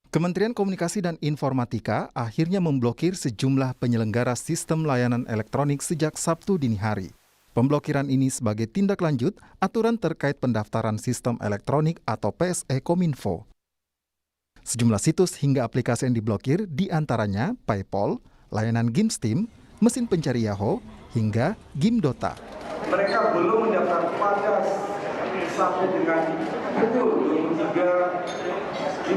Kementerian Komunikasi dan Informatika akhirnya memblokir sejumlah penyelenggara sistem layanan elektronik sejak Sabtu dini hari. Pemblokiran ini sebagai tindak lanjut aturan terkait pendaftaran sistem elektronik atau PSE Kominfo. Sejumlah situs hingga aplikasi yang diblokir diantaranya PayPal, layanan game Steam, mesin pencari Yahoo, hingga game Dota. Mereka belum mendaftar pada sampai dengan pukul 23.59.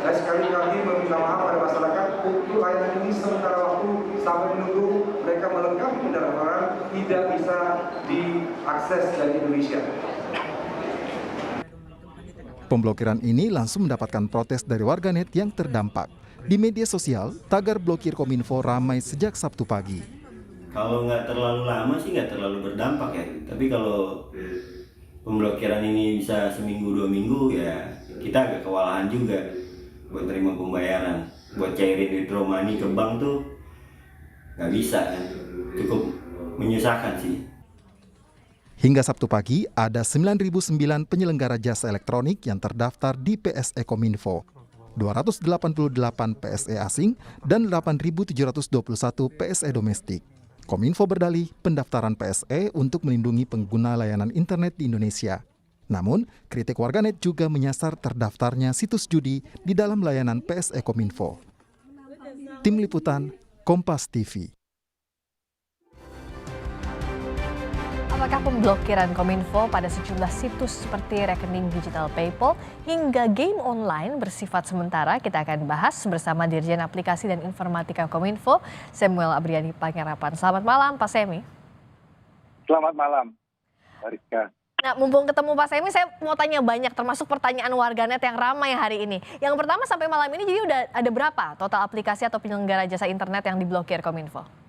Dan sekali lagi meminta maaf pada masyarakat untuk layanan ini sementara waktu sampai menunggu mereka melengkapi pendaftaran tidak bisa diakses dari Indonesia. Pemblokiran ini langsung mendapatkan protes dari warganet yang terdampak. Di media sosial, tagar blokir Kominfo ramai sejak Sabtu pagi. Kalau nggak terlalu lama sih nggak terlalu berdampak ya. Tapi kalau pemblokiran ini bisa seminggu 2 minggu ya kita agak kewalahan juga buat terima pembayaran. Buat cairin withdraw money ke bank tuh nggak bisa kan. Cukup menyusahkan sih. Hingga Sabtu pagi, ada 9.009 penyelenggara jasa elektronik yang terdaftar di PSE Kominfo, 288 PSE asing, dan 8.721 PSE domestik. Kominfo berdalih pendaftaran PSE untuk melindungi pengguna layanan internet di Indonesia. Namun, kritik warganet juga menyasar terdaftarnya situs judi di dalam layanan PSE Kominfo. Tim Liputan, Kompas TV. Apakah pemblokiran Kominfo pada sejumlah situs seperti rekening digital PayPal hingga game online bersifat sementara? Kita akan bahas bersama Dirjen Aplikasi dan Informatika Kominfo, Samuel Abriani Pangerapan. Selamat malam, Pak Semi. Selamat malam, Rizka. Nah, mumpung ketemu Pak Semi, saya mau tanya banyak, termasuk pertanyaan warganet yang ramai hari ini. Yang pertama, sampai malam ini jadi udah ada berapa total aplikasi atau penyelenggara jasa internet yang diblokir Kominfo?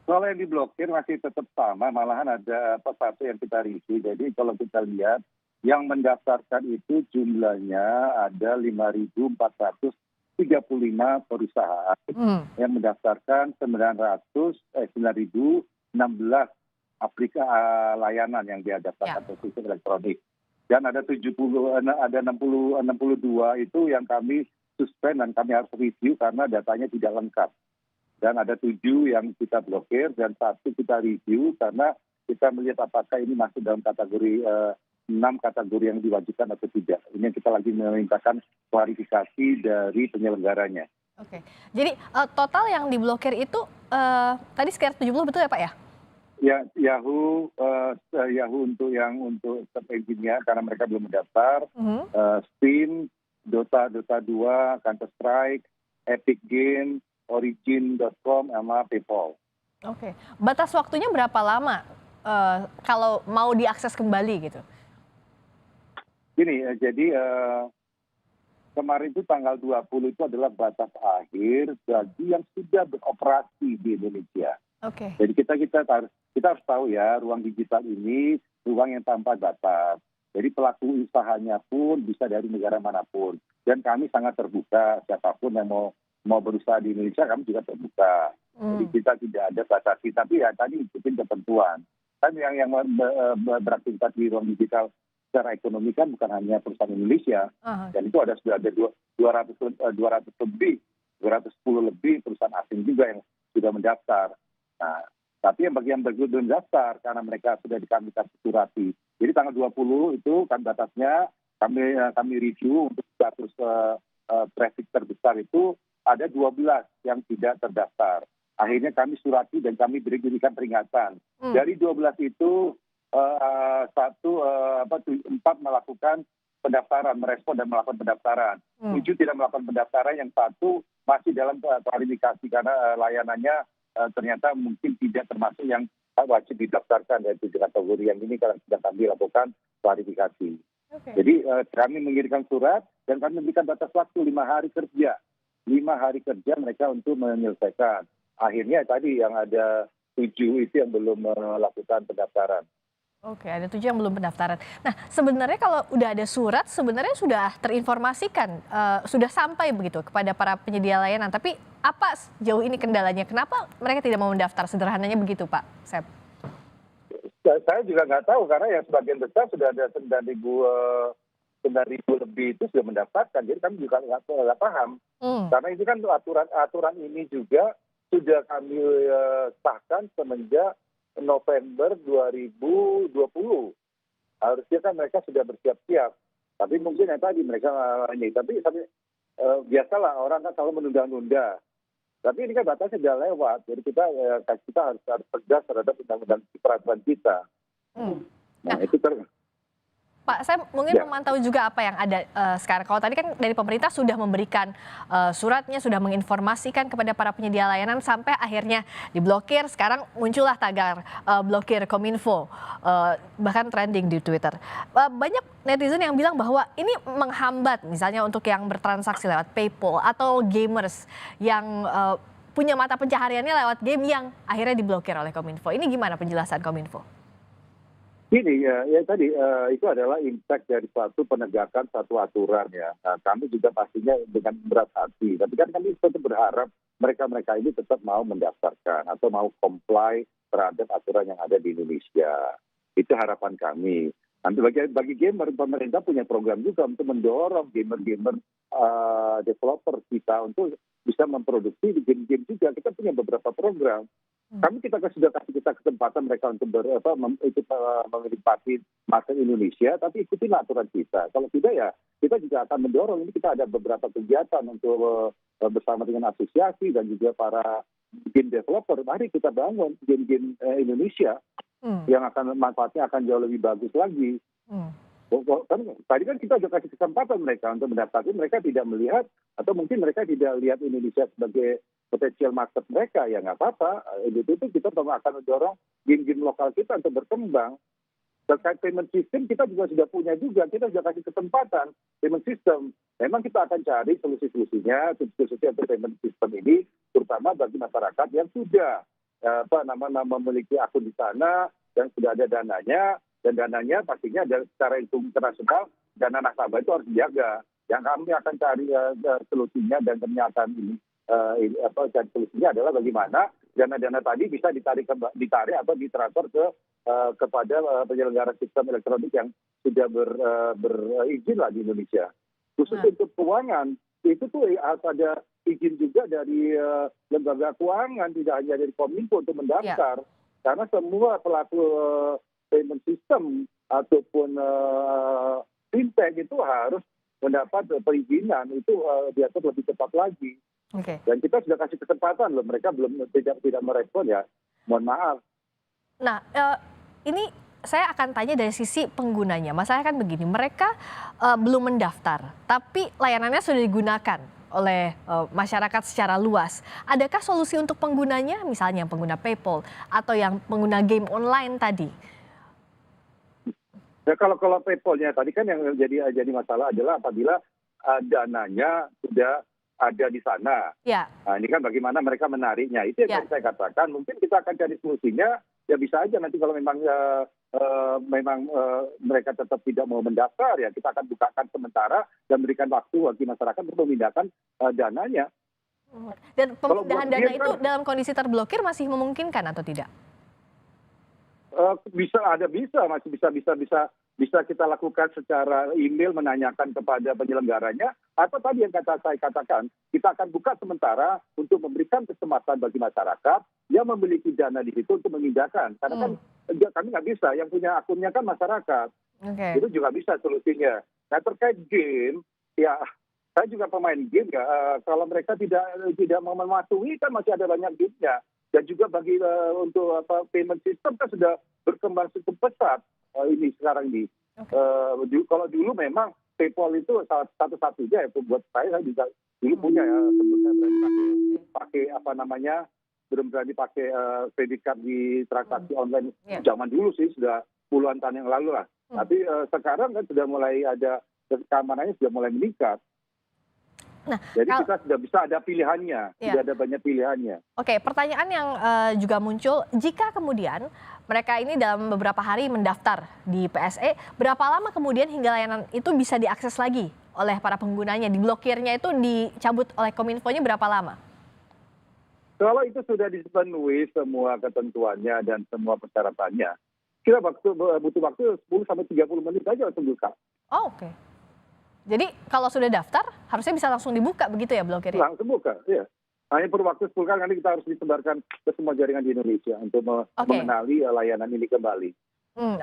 Kalau yang diblokir masih tetap sama, malahan ada satu yang kita review. Jadi kalau kita lihat, yang mendaftarkan itu jumlahnya ada 5.435 perusahaan. Yang mendaftarkan 9.016 aplikasi layanan yang didaftarkan ke sistem elektronik. Dan ada 62 itu yang kami suspend dan kami harus review karena datanya tidak lengkap. Dan ada 7 yang kita blokir dan 1 kita review karena kita melihat apakah ini masuk dalam kategori 6 kategori yang diwajibkan atau tidak. Ini yang kita lagi memintakan klarifikasi dari penyelenggaranya. Oke, jadi total yang diblokir itu tadi sekitar 70 betul ya Pak ya? Ya, Yahoo untuk search engine-nya karena mereka belum mendaftar, Steam, Dota 2, Counter Strike, Epic Games, Origin.com sama PayPal. Oke, batas waktunya berapa lama kalau mau diakses kembali gitu? Gini, jadi kemarin itu tanggal 20 itu adalah batas akhir bagi yang sudah beroperasi di Indonesia. Oke. Jadi kita harus tahu ya, ruang digital ini ruang yang tanpa batas. Jadi pelaku usahanya pun bisa dari negara manapun. Dan kami sangat terbuka, siapapun yang mau berusaha di Indonesia kami juga terbuka. Jadi kita tidak ada batasi, tapi ya tadi ikutin ketentuan. Kan yang beraktivitas di ruang digital secara ekonomi kan bukan hanya perusahaan Indonesia, dan itu sudah ada 210 lebih perusahaan asing juga yang sudah mendaftar. Nah, tapi yang bagian belum mendaftar karena mereka sudah kami surati. Jadi tanggal 20 itu kan batasnya kami review untuk status traffic terbesar itu ada 12 yang tidak terdaftar. Akhirnya kami surati dan kami berikan peringatan. Dari 12 itu 4 melakukan pendaftaran, merespon dan melakukan pendaftaran. 7 tidak melakukan pendaftaran, yang 1 masih dalam klarifikasi karena layanannya ternyata mungkin tidak termasuk yang wajib didaftarkan, yaitu kategori yang ini kalau sudah kami lakukan klarifikasi. Okay. Jadi kami mengirimkan surat dan kami memberikan batas waktu 5 hari kerja. 5 hari kerja mereka untuk menyelesaikan. Akhirnya tadi yang ada 7 itu yang belum melakukan pendaftaran. Oke, ada 7 yang belum pendaftaran. Nah, sebenarnya kalau udah ada surat, sebenarnya sudah terinformasikan, sudah sampai begitu kepada para penyedia layanan. Tapi apa sejauh ini kendalanya? Kenapa mereka tidak mau mendaftar? Sederhananya begitu, Pak Sep. Saya juga nggak tahu karena yang sebagian besar sudah ada 9.000 9.000 lebih itu sudah mendaftarkan, jadi kami juga nggak paham. Karena itu kan aturan ini juga sudah kami sahkan semenjak November 2020. Harusnya kan mereka sudah bersiap-siap. Tapi mungkin yang tadi mereka ini. Tapi biasalah orang kan selalu menunda-nunda. Tapi ini kan batasnya sudah lewat. Jadi kita harus tegas terhadap undang-undang peraturan kita. Nah itu Pak, saya mungkin memantau juga apa yang ada sekarang. Kalau tadi kan dari pemerintah sudah memberikan suratnya, sudah menginformasikan kepada para penyedia layanan sampai akhirnya diblokir. Sekarang muncullah tagar blokir Kominfo, bahkan trending di Twitter. Banyak netizen yang bilang bahwa ini menghambat misalnya untuk yang bertransaksi lewat PayPal atau gamers yang punya mata pencahariannya lewat game yang akhirnya diblokir oleh Kominfo. Ini gimana penjelasan Kominfo? Gini ya tadi itu adalah impact dari suatu penegakan satu aturan ya. Nah, kami juga pastinya dengan berat hati. Tapi kan kami tetap berharap mereka ini tetap mau mendaftarkan atau mau comply terhadap aturan yang ada di Indonesia. Itu harapan kami. Nanti bagi gamer, pemerintah punya program juga untuk mendorong gamer-gamer developer kita untuk bisa memproduksi di game-game juga. Kita punya beberapa program. Kita sudah kasih kesempatan mereka untuk menikmati market Indonesia, tapi ikutin aturan kita. Kalau tidak ya kita juga akan mendorong. Ini kita ada beberapa kegiatan untuk bersama dengan asosiasi dan juga para game developer. Mari kita bangun game-game Indonesia yang manfaatnya akan jauh lebih bagus lagi. Tadi kan kita sudah kasih kesempatan mereka untuk mendaftarkan, mereka tidak melihat atau mungkin mereka tidak lihat Indonesia sebagai potensial market mereka, ya nggak apa-apa. Itu kita akan mendorong game-game lokal kita untuk berkembang. Terkait payment system kita juga sudah punya juga, kita sudah kasih kesempatan payment system. Memang kita akan cari solusi-solusinya, solusi untuk payment system ini, terutama bagi masyarakat yang sudah memiliki akun di sana dan sudah ada dananya. Dan dananya pastinya secara internasional, dana nasabah itu harus dijaga. Yang kami akan cari solusinya dan pernyataan ini, solusinya adalah bagaimana dana-dana tadi bisa ditarik atau ditransfer kepada penyelenggara sistem elektronik yang sudah berizin lah di Indonesia. Khusus untuk keuangan, itu tuh harus ada izin juga dari lembaga keuangan, tidak hanya dari Kominfo untuk mendaftar. Karena semua pelaku payment system ataupun fintech itu harus mendapat perizinan, itu diatur lebih cepat lagi. Dan kita sudah kasih kesempatan loh, mereka tidak merespon ya, mohon maaf. Nah ini saya akan tanya dari sisi penggunanya. Masalahnya kan begini, mereka belum mendaftar tapi layanannya sudah digunakan oleh masyarakat secara luas. Adakah solusi untuk penggunanya, misalnya yang pengguna PayPal atau yang pengguna game online tadi? Nah, kalau PayPal-nya tadi kan yang jadi masalah adalah apabila dananya sudah ada di sana. Nah, ini kan bagaimana mereka menariknya. Itu yang saya katakan. Mungkin kita akan cari solusinya. Ya bisa aja nanti kalau memang mereka tetap tidak mau mendaftar, ya kita akan bukakan sementara dan berikan waktu bagi masyarakat untuk memindahkan dananya. Dan pemindahan dana itu dalam kondisi terblokir masih memungkinkan atau tidak? Bisa kita lakukan secara email menanyakan kepada penyelenggaranya, atau tadi yang saya katakan, kita akan buka sementara untuk memberikan kesempatan bagi masyarakat yang memiliki dana di situ untuk memindahkan. Karena kan kami nggak bisa, yang punya akunnya kan masyarakat. Itu juga bisa solusinya. Nah terkait game, ya saya juga pemain game ya. Kalau mereka tidak mau mematuhi kan masih ada banyak gamenya. Dan juga bagi untuk payment system kan sudah berkembang cukup pesat ini sekarang ini. Kalau dulu memang PayPal itu satu-satunya ya buat saya juga dulu punya ya, sebetulnya pakai belum berani pakai kredit card di transaksi online. Zaman dulu sih sudah puluhan tahun yang lalu lah. Tapi sekarang kan sudah mulai ada keamanannya sudah mulai meningkat. Nah, jadi kita sudah bisa ada pilihannya, sudah ada banyak pilihannya. Oke, pertanyaan yang juga muncul, jika kemudian mereka ini dalam beberapa hari mendaftar di PSE, berapa lama kemudian hingga layanan itu bisa diakses lagi oleh para penggunanya? Diblokirnya itu dicabut oleh Kominfo-nya berapa lama? Kalau itu sudah dipenuhi semua ketentuannya dan semua persyaratannya, kita butuh waktu 10 sampai 30 menit saja untuk buka. Oh, oke. Jadi kalau sudah daftar harusnya bisa langsung dibuka begitu ya blokirnya? Langsung buka, ya. Hanya perlu waktu 10 kali, nanti kita harus disebarkan ke semua jaringan di Indonesia untuk mengenali layanan ini kembali.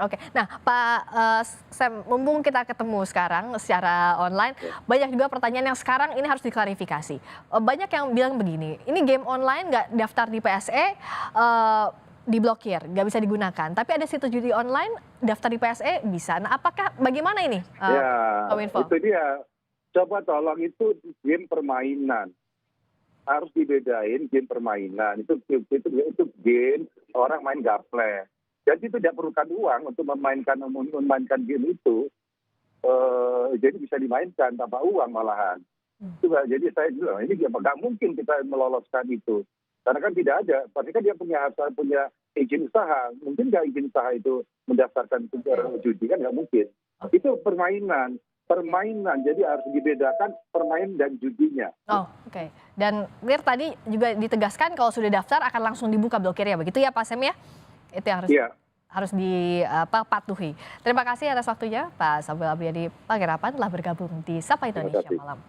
Oke. Nah, Pak Sam, mumpung kita ketemu sekarang secara online, banyak juga pertanyaan yang sekarang ini harus diklarifikasi. Banyak yang bilang begini, ini game online nggak daftar di PSE, diblokir, nggak bisa digunakan. Tapi ada situs judi online, daftar di PSE bisa. Nah, apakah bagaimana ini, Kominfo? Itu dia. Coba tolong, itu game permainan. Harus dibedain game permainan. Itu game orang main gaple. Jadi tidak perlukan uang untuk memainkan game itu. Jadi bisa dimainkan tanpa uang malahan. Jadi saya bilang ini nggak mungkin kita meloloskan itu. Karena kan tidak ada. Pasti kan dia punya izin usaha. Mungkin nggak izin usaha itu mendaftarkan judi, kan nggak mungkin. Itu permainan. Jadi harus dibedakan permainan dan judinya. Oke. Dan Mir tadi juga ditegaskan kalau sudah daftar akan langsung dibuka blokirnya, begitu ya Pak Sam ya? Itu yang harus dipatuhi. Terima kasih atas waktunya Pak Samuel Abriyadi Panggerapan telah bergabung di Sapa Indonesia Malam.